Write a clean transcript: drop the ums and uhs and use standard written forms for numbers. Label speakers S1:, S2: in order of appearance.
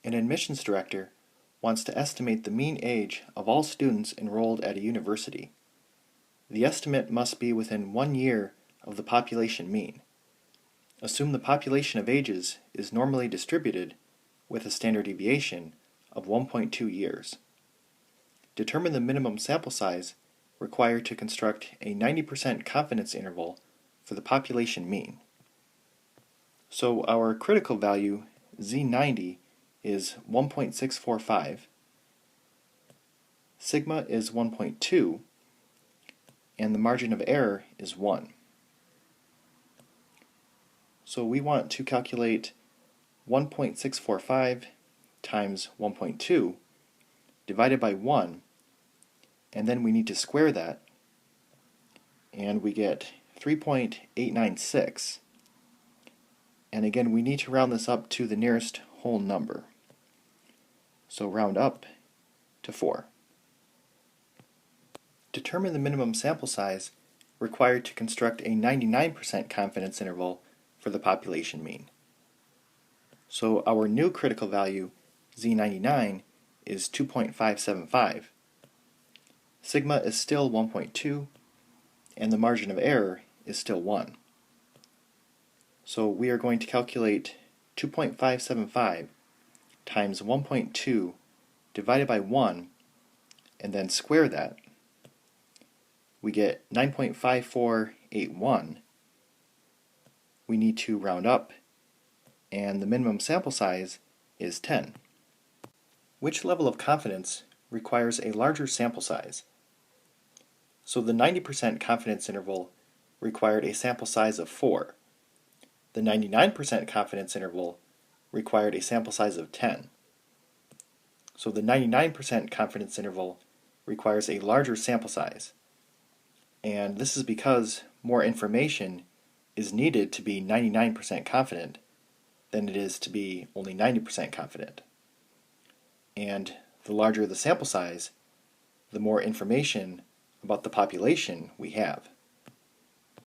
S1: An admissions director wants to estimate the mean age of all students enrolled at a university. The estimate must be within 1 year of the population mean. Assume the population of ages is normally distributed with a standard deviation of 1.2 years. Determine the minimum sample size required to construct a 90% confidence interval for the population mean. So our critical value, Z90, is 1.645, sigma is 1.2, and the margin of error is 1. So we want to calculate 1.645 times 1.2 divided by 1, and then we need to square that, and we get 3.896. And again, we need to round this up to the nearest whole number. So round up to 4. Determine the minimum sample size required to construct a 99% confidence interval for the population mean. So our new critical value, Z99, is 2.575. Sigma is still 1.2, and the margin of error is still 1. So we are going to calculate 2.575 times 1.2 divided by 1, and then square that. We get 9.5481. We need to round up, and the minimum sample size is 10. Which level of confidence requires a larger sample size? So the 90% confidence interval required a sample size of 4. The 99% confidence interval required a sample size of 10. So the 99% confidence interval requires a larger sample size. And this is because more information is needed to be 99% confident than it is to be only 90% confident. And the larger the sample size, the more information about the population we have.